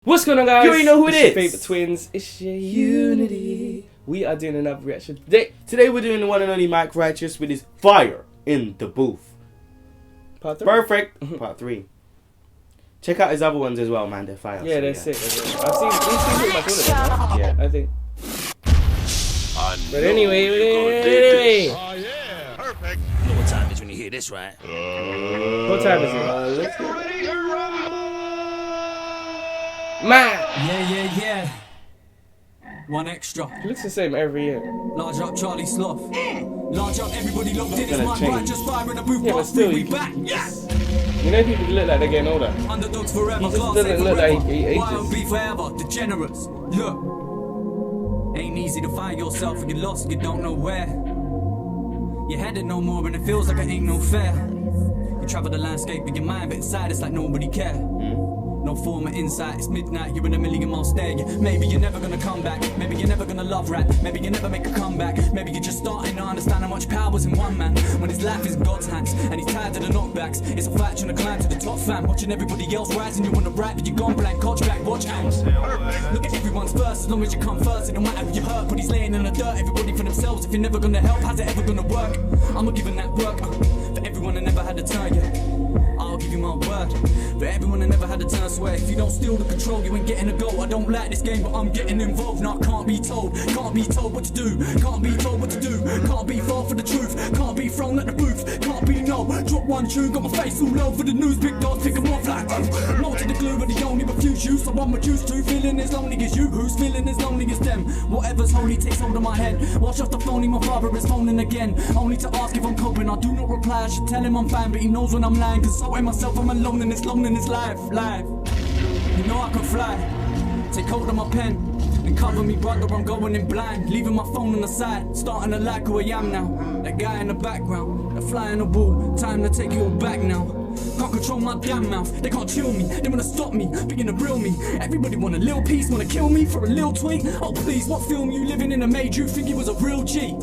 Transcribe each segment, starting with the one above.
What's going on, guys? You already know who it It's your is. favourite twins. It's your Unity. We are doing another reaction today. Today we're doing the one and only Mike Righteous with his Fire in the Booth. Part 3. Perfect. Part 3. Check out his other ones as well, man. They're fire. Yeah, they're sick. I've seen pretty much all of them. Yeah. I think. But anyway. Oh yeah, perfect. You know what time it is when you hear this, right? What time is it? Let's go. Man! Yeah. One extra. It looks the same every year. Large up Charlie Sloth. Large up everybody locked in. It's gonna my change. right, just fire in the booth. Yeah, but Part still, three, you we back. Yes! You know people look like they're getting older. Underdogs forever. He just Class doesn't A look forever. like he ages. Wild be forever. Degenerates. Look. Ain't easy to find yourself when you're lost and you don't know where. You're headed no more and it feels like it ain't no fair. You travel the landscape in your mind, but inside it's like nobody care. No form of insight, it's midnight, you're in a million mile stare. Maybe you're never gonna come back, maybe you're never gonna love rap, maybe you never make a comeback, maybe you're just starting to understand how much power's in one man. When his life is in God's hands, and he's tired of the knockbacks. It's a fight trying to climb to the top, fam. Watching everybody else rising, you wanna rap, but you're gone blank, coach back, watch out. Look at everyone's first, as long as you come first, it don't matter who you hurt, but he's laying in the dirt, everybody for themselves. If you're never gonna help, how's it ever gonna work? I'ma give him that work, for everyone that never had to turn, yeah. I'll give you my word, for everyone that never had to turn, swear. If you don't steal the control, you ain't getting a goal. I don't like this game, but I'm getting involved. No, I can't be told what to do. Can't be told what to do. Can't be far for the truth. Can't be thrown at the booth. Can't be no. Drop one tune, got my face all over the news. Big dogs pick 'em off like mold to the glue, but they only refuse you. So I'm reduced to feeling as lonely as you. Who's feeling as lonely as them? Whatever's holy takes hold of my head. Wash off the phone, my father is phoning again. Only to ask if I'm coping. I do not reply. I should tell him I'm fine, but he knows when I'm lying. Consulting myself, I'm alone in this loneliness life. You know I can fly. Take hold of my pen and cover me, brother. I'm going in blind, leaving my phone on the side, starting to like who I am now. That guy in the background, the fly in the wall. Time to take it all back now. Can't control my damn mouth. They can't chill me. They wanna stop me, being a real me. Everybody want a little piece, wanna kill me for a little tweet. Oh please, what film you living in that made you think you was a real G?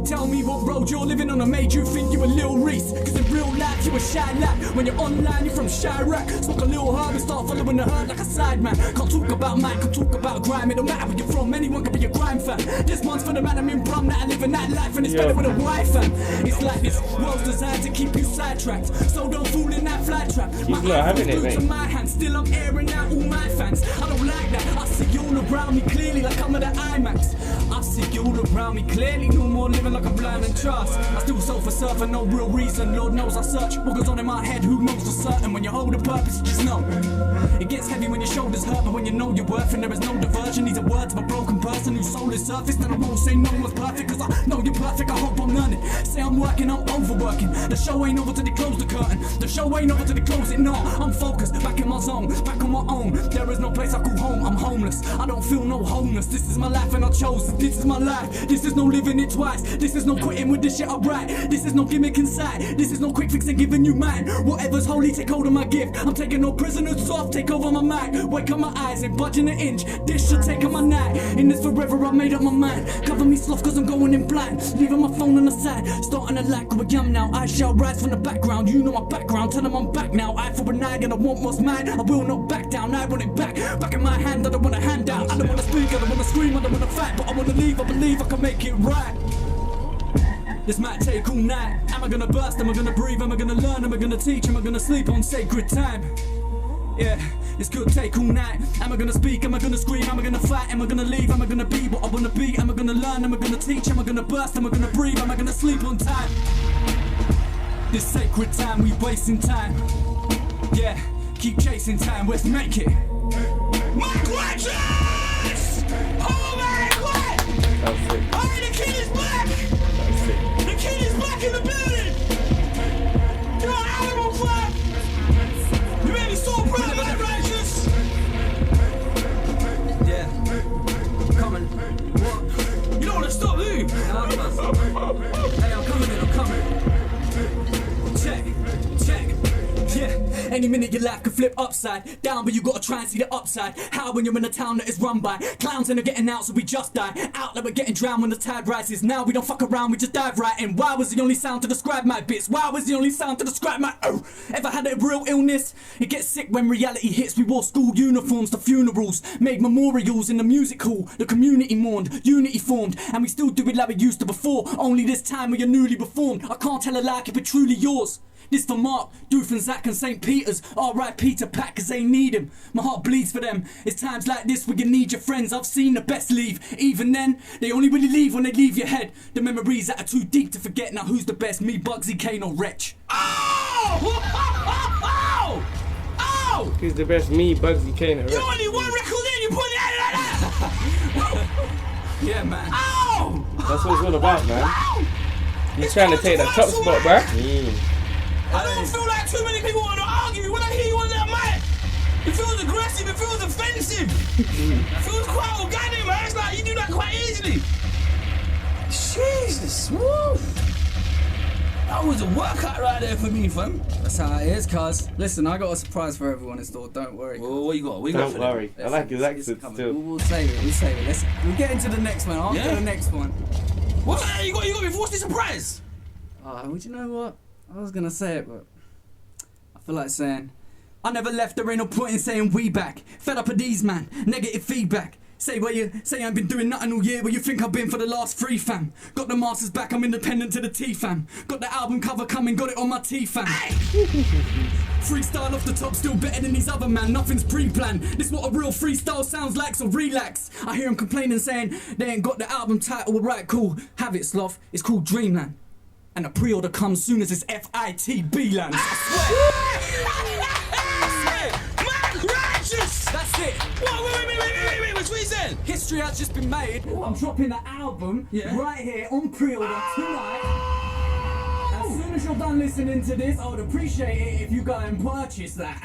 Tell me what road you're living on that made you think you a Lil Reese. Cause in real life you a shy lad. When you're online you're from Chirac. Smoke a little herb and start following the herd like a sideman. Can't talk about man, can't talk about grime. It don't matter where you're from, anyone can be a crime fan. This one's for the man I'm in Brum that I live in that life and it's better with a wife fam. It's like this world's designed to keep you sidetracked. So don't fool in that flat trap. My not having it, mate. to my hand, still I'm airing out all my fans. I don't like that. I see you all around me clearly like I'm at the IMAX. I see you all around me clearly, no more living like I'm blind and trust. I still soul for surf for no real reason. Lord knows I search. What goes on in my head, who knows for certain? When you hold a purpose, you just know. It gets heavy when your shoulders hurt, but when you know your worth and there is no diversion. These are words of a broken person whose soul is surfaced. And I won't say no one's perfect, cause I know you're perfect. I hope I'm learning. Say I'm working, I'm overworking. The show ain't over till they close the curtain. The show ain't over till they close it, no. I'm focused, back in my zone, back on my own. There is no place I call home, I'm homeless. I don't feel no homeless. This is my life and I chose it. This is my life. This is no living it twice. This is no quitting with this shit I write. This is no gimmick inside. This is no quick fix and giving you mine. Whatever's holy, take hold of my gift. I'm taking no prisoners soft, take over my mind. Wake up my eyes, ain't budging an inch. This should take on my night. In this forever, I made up my mind. Cover me sloth cause I'm going in blind. Leaving my phone on the side. Starting to lack who I am now. I shall rise from the background. You know my background. Tell them I'm back now. I for an eye and I want what's mine. I will not back down. I want it back. Back in my hand. I don't want to hand out. I don't want to speak. I don't want to scream. I don't want to fight. But I want to leave. I believe I can make it right. This might take all night. Am I gonna burst? Am I gonna breathe? Am I gonna learn? Am I gonna teach? Am I gonna sleep on sacred time? Yeah, this could take all night. Am I gonna speak? Am I gonna scream? Am I gonna fight? Am I gonna leave? Am I gonna be what I wanna be? Am I gonna learn? Am I gonna teach? Am I gonna burst? Am I gonna breathe? Am I gonna sleep on time? This sacred time, we wasting time. Yeah, keep chasing time, let's make it. Mike Righteous! Oh my God! That's sick. Alright, the kid is back! That's sick. The kid is back in the building! You're an animal, flag! You made me so proud, Mike Righteous! Yeah, I'm coming. What? You don't want to stop, do you? Hey, I'm coming. Check. Yeah, Any minute your life could flip upside down, but you gotta try and see the upside. How when you're in a town that is run by clowns and are getting out, so we just die. Out like we're getting drowned when the tide rises. Now we don't fuck around, we just dive right in. Why was the only sound to describe my bits? Why was the only sound to describe my Ever had a real illness? It gets sick when reality hits. We wore school uniforms to funerals, made memorials in the music hall. The community mourned, unity formed, and we still do it like we used to before. Only this time we are newly reformed. I can't tell a lie, keep it truly yours. This for Mark, Doof and Zach and St. Peter's. R.I.P. to Pat, cause they need him. My heart bleeds for them. It's times like this where you need your friends. I've seen the best leave. Even then, they only really leave when they leave your head. The memories that are too deep to forget. Now who's the best, me, Bugsy, Kane or Wretch? Oh! Oh! Who's the best? Me, Bugsy, Kane, or You Wretch? only one record in, you put it out like that! Yeah, man. Oh! That's what it's all about, man. He's trying to take that top spot, bruh. I don't feel like too many people want to argue when I hear you on that mic. It feels aggressive, it feels offensive. It feels quite organic, man. It's like you do that quite easily. Jesus, woo. That was a workout right there for me, fam. That's how it is, cuz. Listen, I got a surprise for everyone in store, don't worry. Well, what you got? What you got Don't for them? worry. I like his accent still. We'll save it, we'll save it. We'll get into the next one, after the next one. What you got me? What's the surprise? Well, do you know what? I was gonna say it, but I feel like saying I never left, there ain't no point in saying we back. Fed up of these, man, negative feedback. Say I ain't been doing nothing all year, where you think I've been for the last 3, fam. Got the masters back, I'm independent to the T, fam. Got the album cover coming, got it on my T, fam. Freestyle off the top, still better than these other man. Nothing's pre-planned. This what a real freestyle sounds like, so relax. I hear them complaining, saying they ain't got the album title. Alright, cool. Have it, sloth. It's called Dreamland. And the pre-order comes soon as it's FITB lands. I swear. Man, righteous! That's it. What? Wait, what's what he said? History has just been made. I'm dropping the album right here on pre-order tonight. As soon as you're done listening to this, I would appreciate it if you go and purchase that.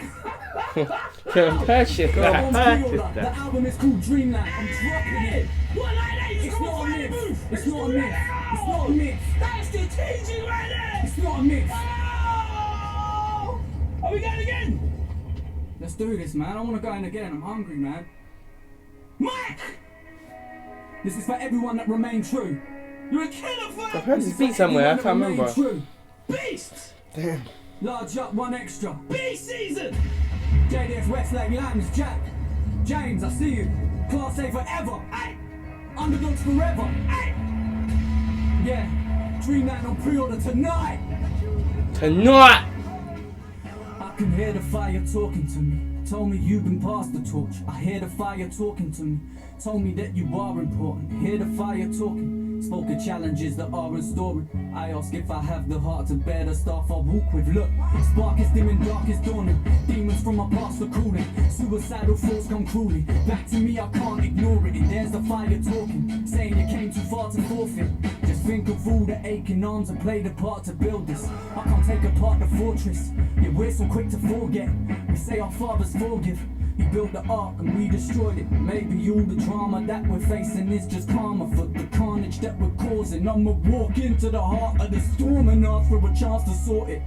Purchase Go that. on pre-order. The album is called Dreamland. I'm dropping it. What like that? You It's come not a on, myth. move. It's not a myth. It's not a myth. That's the teaching right there. It's not a myth. Oh! Are we going again? Let's do this, man. I want to go in again. I'm hungry, man. Mike! This is for everyone that remained true. You're a killer, fam! I've heard this beat somewhere, I can't remember. True. Beast! Damn. Large up, one extra. Beast season! JDF Westlake Lambs, Jack. James, I see you. Class A forever. Aye! Underdogs forever. Aye! Yeah. Dreamland on pre-order tonight. Tonight. I can hear the fire talking to me. Told me you've been past the torch. I hear the fire talking to me. Told me that you are important. Hear the fire talking. Spoke of challenges that are in store. I ask if I have the heart to bear the staff I walk with. Look, spark is dim and dark is dawning. Demons from my past are cooling. Suicidal thoughts come cruelly. Back to me, I can't ignore it. And there's the fire talking, saying you came too far to forfeit. Just think of all the aching arms and played a part to build this. I can't take apart the fortress. Yeah, we're so quick to forget. We say our fathers forgive. He built the ark and we destroyed it. Maybe all the drama that we're facing is just karma for the carnage that we're causing. I'ma walk into the heart of the storm and ask for a chance to sort it.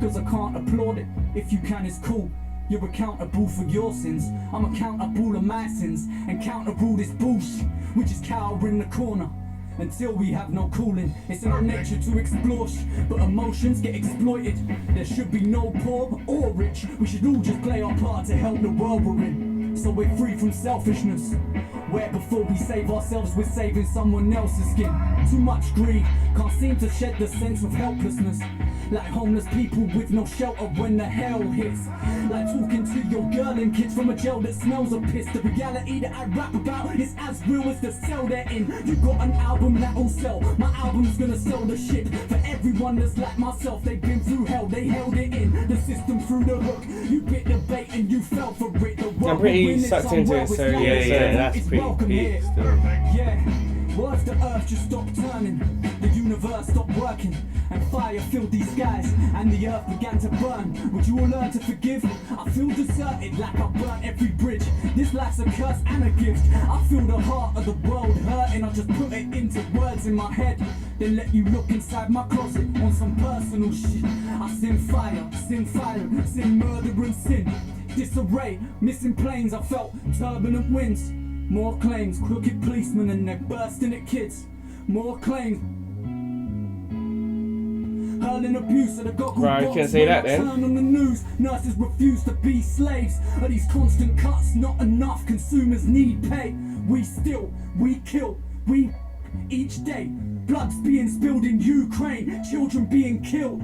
Cause I can't applaud it. If you can, it's cool. You're accountable for your sins. I'm accountable of my sins. And counterable this bullshit, which is cower in the corner. Until we have no cooling, it's in our nature to explore but emotions get exploited. There should be no poor or rich. We should all just play our part to help the world we're in. So we're free from selfishness. Where before we save ourselves, we're saving someone else's skin. Too much greed, can't seem to shed the sense of helplessness. Like homeless people with no shelter when the hell hits. Like talking to your girl and kids from a jail that smells of piss. The reality that I rap about is as real as the cell they're in. You got an album that'll sell. My album's gonna sell the shit. For everyone that's like myself, they've been through hell, they held it in. The system through the hook. You bit the bait and you fell for it. The world I'm pretty will win sucked into it, so Yeah, that's it's pretty welcome peak here. still. Yeah, what if the earth just stopped turning? The universe stopped working, and fire filled these skies, and the earth began to burn. Would you all learn to forgive? I feel deserted like I burnt every bridge. This life's a curse and a gift. I feel the heart of the world hurting. I just put it into words in my head, then let you look inside my closet on some personal shit. I sin fire, sin murder and sin disarray, missing planes. I felt turbulent winds. More claims, crooked policemen and they're bursting at kids. More claims, hurling abuse at the goggle Right, box. you can say that then. Turn on the news, nurses refuse to be slaves. Are these constant cuts not enough? Consumers need pay. We steal, we kill, we each day. Blood's being spilled in Ukraine, children being killed.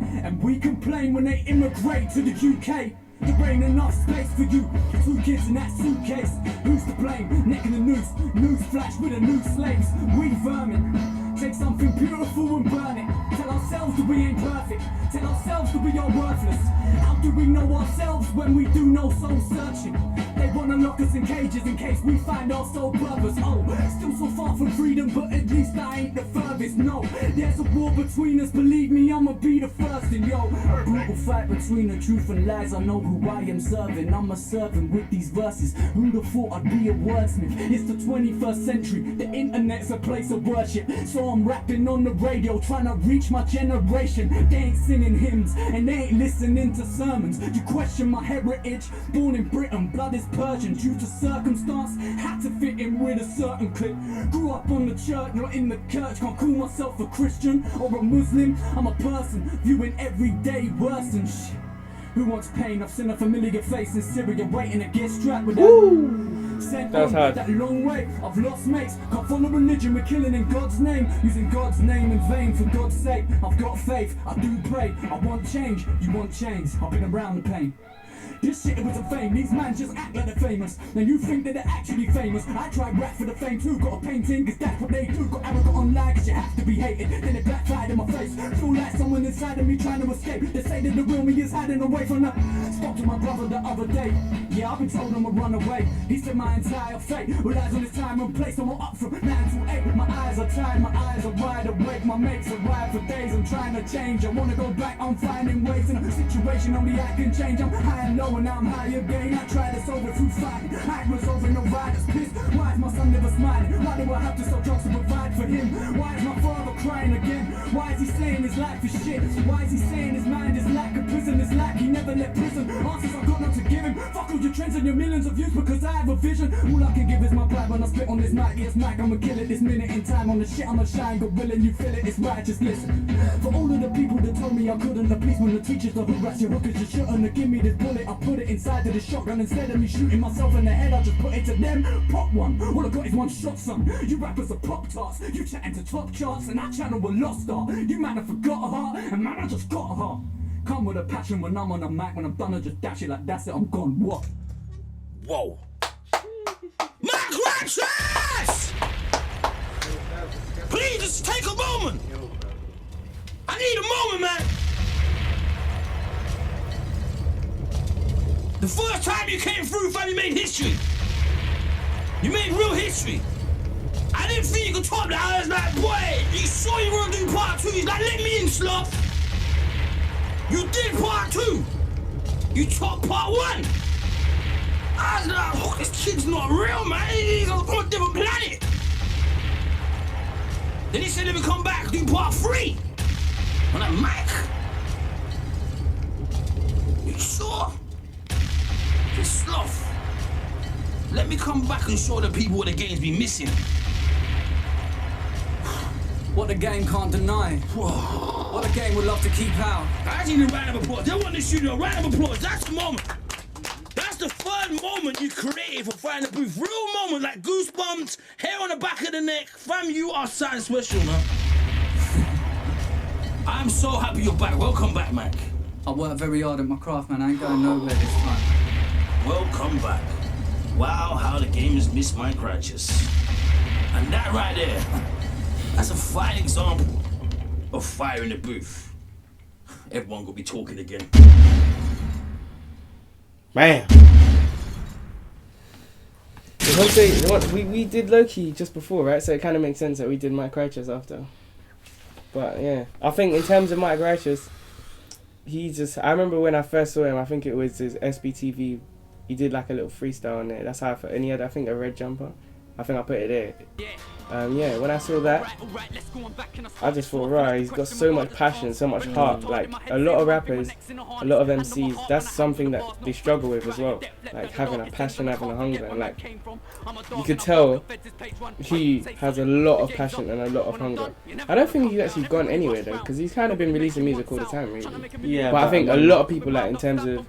And we complain when they immigrate to the UK. There ain't enough space for you. 2 kids in that suitcase. Who's to blame? Neck in the noose. News flash with the new slaves. We vermin. Take something beautiful and burn it. Tell ourselves that we ain't perfect. Tell ourselves that we are worthless. How do we know ourselves when we do no soul searching? They wanna lock us in cages in case we find our sole purpose. Oh, still so far from freedom, but at least I ain't the furthest. No, there's a war between us. Believe me, I'ma be the first. And yo, a brutal fight between the truth and lies. I know who I am serving. I'm a servant with these verses. Who'd have thought I'd be a wordsmith? It's the 21st century. The internet's a place of worship. So I'm rapping on the radio, trying to reach my generation. They ain't singing hymns and they ain't listening to sermons. You question my heritage. Born in Britain, blood is Persian. Due to circumstance, had to fit in with a certain clique. Grew up on the church, not in the church. Can't call myself a Christian or a Muslim. I'm a person viewing every day worse than shit. Who wants pain? I've seen a familiar face in Syria waiting to get strapped with that. Sent That was on hard. that long way. I've lost mates. Can't follow religion. We're killing in God's name. Using God's name in vain for God's sake. I've got faith. I do pray. I want change. You want change. I've been around the pain. This shit was a fame, these man just act like they're famous. And you think that they're actually famous. I tried rap for the fame too, got a painting, cause that's what they do. Got arrogant online, cause you have to be hated. Then it backfired in my face. Feel like someone inside of me trying to escape. They say that the real me is hiding away from the... Spoke to my brother the other day. Yeah, I've been told I'm a runaway. He said my entire fate relies on his time and place. I'm up from 9 to 8. My eyes are tired, my eyes are wide awake. My mates arrive for days, I'm trying to change. I wanna go back, I'm finding ways. In a situation only I can change. I'm high and low and now I'm high again. I tried to solve it through fighting. I was over no riders pissed. Why is my son never smiling? Why do I have to sell drugs to provide for him? Why is my father crying again? Why is he saying his life is shit? Why is he saying his mind is like a prison? It's like he never left prison. Answers I've got not to give him. Fuck all your trends and your millions of views because I have a vision. All I can give is my pride when I spit on this mic. Yes, mic, I'ma kill it this minute in time. On the shit I'ma shine, gorilla, you feel it, it's right, just listen. For all of the people that told me I couldn't, the policemen, the teachers, the harass your hookers, you shouldn't have give me this bullet. I put it inside of the shotgun instead of me shooting myself in the head. I just put it to them. Pop one. All I got is one shot, son. You rappers are pop tarts. You chatting to top charts, and that channel will lost star. You man, I forgot a heart, and man, I just got a heart. Come with a passion when I'm on the mic. When I'm done, I just dash it like that's it. I'm gone. What? Whoa. Mark Ratchers! Please just take a moment. I need a moment, man. The first time you came through, fam, you made history. You made real history. I didn't think you could top that. I was like, boy, you sure you want to do part 2? He's like, let me in, sloth. You did part 2. You topped part 1. I was like, oh, this kid's not real, man. He's on a different planet. Then he said, let me come back, do part 3. I'm like, Mike, you sure? This sloth. Let me come back and show the people what the game's been missing. What the game can't deny. What the game would love to keep out. I need a round of applause. They want the studio, a round of applause. That's the moment. That's the third moment you created for Finding the Booth. Real moment, like goosebumps, hair on the back of the neck. Fam, you are something special, man. I'm so happy you're back. Welcome back, Mac. I work very hard at my craft, man. I ain't going nowhere this time. Welcome back. Wow, how the game has missed my crutches. And that right there, that's a fine example of fire in the booth. Everyone gonna be talking again. Man. We did Loki just before, right? So it kind of makes sense that we did Mike Righteous after. But yeah, I think in terms of Mike Righteous, I remember when I first saw him, I think it was his SBTV, he did like a little freestyle on it. That's how and he had, I think, a red jumper. I think I put it there. When I saw that, I just thought, right, he's got so much passion, so much heart. Like, a lot of rappers, a lot of MCs, that's something that they struggle with as well. Like, having a passion, having a hunger. And like, you could tell he has a lot of passion and a lot of hunger. I don't think he's actually gone anywhere though, because he's kind of been releasing music all the time, really. Yeah, but I think a lot of people, like, in terms of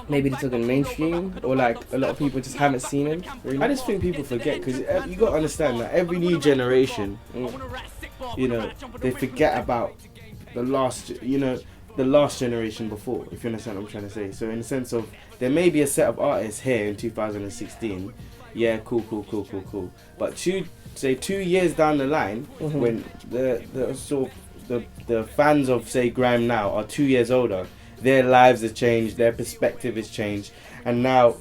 maybe they're talking mainstream, or like a lot of people just haven't seen him. Really. I just think people forget, because you got to understand that every new generation, you know, they forget about the last generation before, if you understand what I'm trying to say. So in the sense of, there may be a set of artists here in 2016, yeah, cool. But 2 years down the line, when the fans of, say, grime now are 2 years older, their lives have changed, their perspective has changed, and now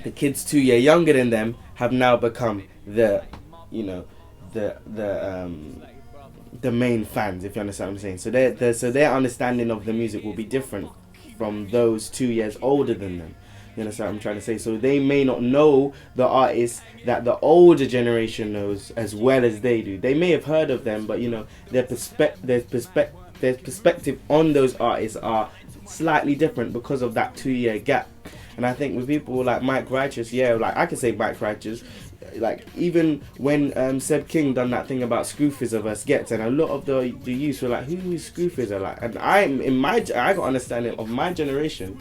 the kids 2 years younger than them have now become the main fans, if you understand what I'm saying. So their understanding of the music will be different from those 2 years older than them. You understand what I'm trying to say? So they may not know the artists that the older generation knows as well as they do. They may have heard of them, but you know, their perspective on those artists are slightly different because of that 2 year gap. And I think with people like Mike Righteous, yeah, like I could say Mike Righteous, like even when Seb King done that thing about Screwfizzer versus Gets, and a lot of the youth were like, who is Screwfizzer? Like, and I got understanding of my generation.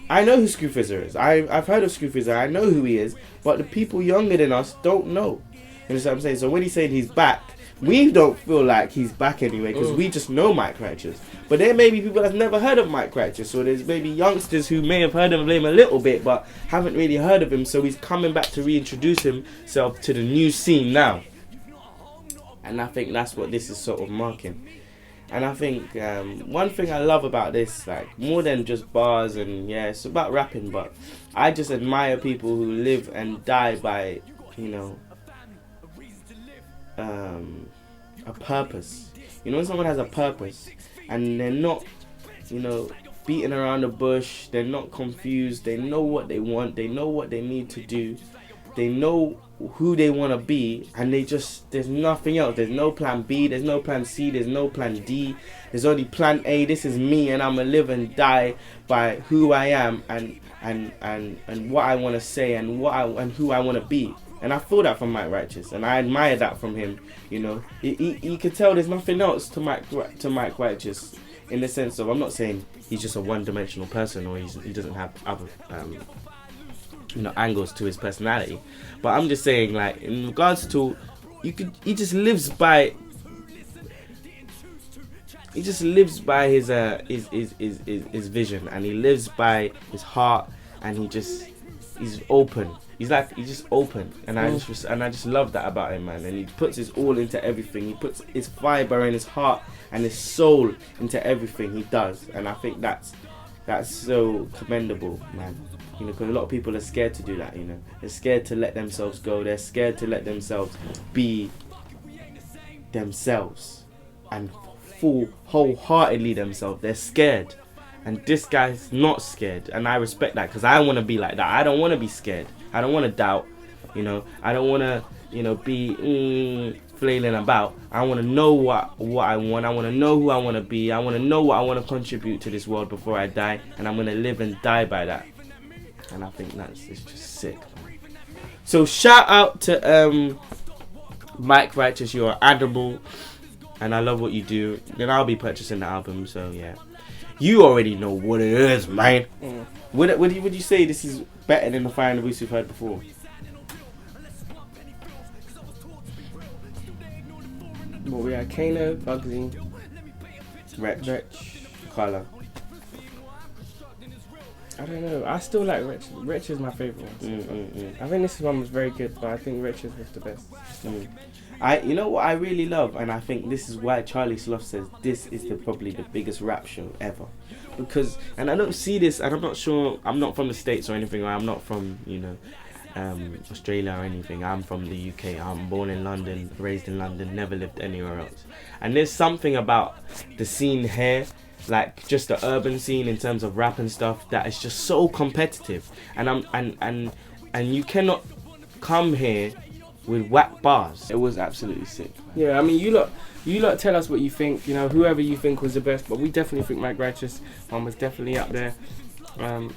I know who Screwfizzer is. I've heard of Screwfizzer. I know who he is, but the people younger than us don't know. You know what I'm saying? So when he's saying he's back, we don't feel like he's back anyway, because we just know Mike Righteous. But there may be people that's never heard of Mike Righteous, so there's maybe youngsters who may have heard of him a little bit, but haven't really heard of him. So he's coming back to reintroduce himself to the new scene now, and I think that's what this is sort of marking. And I think one thing I love about this, like, more than just bars and yeah, it's about rapping, but I just admire people who live and die by, you know, a purpose. You know, when someone has a purpose and they're not, you know, beating around the bush, they're not confused, they know what they want, they know what they need to do, they know who they want to be, and there's nothing else. There's no plan B, there's no plan C, there's no plan D, there's only plan A. This is me, and I'm gonna live and die by who I am and what I want to say and who I want to be. And I feel that from Mike Righteous, and I admire that from him. You know, he could tell there's nothing else to Mike Righteous, in the sense of, I'm not saying he's just a one-dimensional person, or he doesn't have other angles to his personality, but I'm just saying, like, in regards to, he just lives by his vision, and he lives by his heart, and he's open. He's just open, and I just love that about him, man. And he puts his all into everything. He puts his fiber and his heart and his soul into everything he does, and I think that's so commendable, man. You know, because a lot of people are scared to do that. You know, they're scared to let themselves go. They're scared to let themselves be themselves and wholeheartedly themselves. They're scared, and this guy's not scared, and I respect that, because I want to be like that. I don't want to be scared. I don't want to doubt. You know, I don't want to, you know, be flailing about. I want to know what I want. I want to know who I want to be. I want to know what I want to contribute to this world before I die, and I'm gonna live and die by that. And I think it's just sick, man. So shout out to Mike Righteous. You're admirable, and I love what you do. Then I'll be purchasing the album. So yeah, you already know what it is, man. Would you say this is better than the Fire and the Boost we've heard before? Well, we had Kano, Bugsy, Wretch, Color. I don't know. I still like Wretch. Wretch is my favourite one. I think this one was very good, but I think Wretch was the best. You know what I really love, and I think this is why Charlie Sloth says this is probably the biggest rap show ever. Because, and I don't see this, and I'm not sure, I'm not from the States or anything, or I'm not from, you know, Australia or anything. I'm from the UK. I'm born in London, raised in London, never lived anywhere else. And there's something about the scene here, like just the urban scene in terms of rap and stuff, that is just so competitive. And you cannot come here with whack bars. It was absolutely sick. Yeah, I mean, you lot tell us what you think, you know, whoever you think was the best, but we definitely think Mike Righteous one was definitely up there.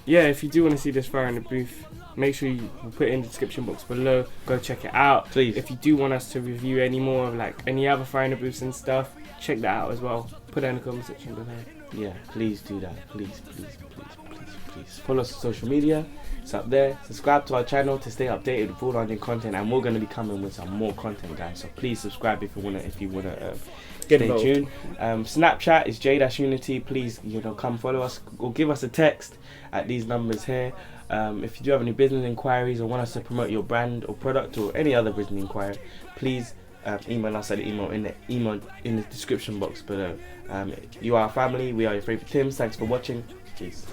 Yeah, if you do want to see this Fire in the Booth, make sure you put it in the description box below, go check it out. Please. If you do want us to review any more of like any other Fire in the Booths and stuff, check that out as well. Put it in the comment section below. Yeah, please do that. Please. Follow us on social media. It's up there. Subscribe to our channel to stay updated with all London content, and we're going to be coming with some more content, guys. So please subscribe if you wanna Get stay involved. tuned. Snapchat is J-Unity. Please, come follow us or give us a text at these numbers here. If you do have any business inquiries or want us to promote your brand or product or any other business inquiry, please email us at the email in the description box below. You are our family. We are your favorite Tims. Thanks for watching. Peace.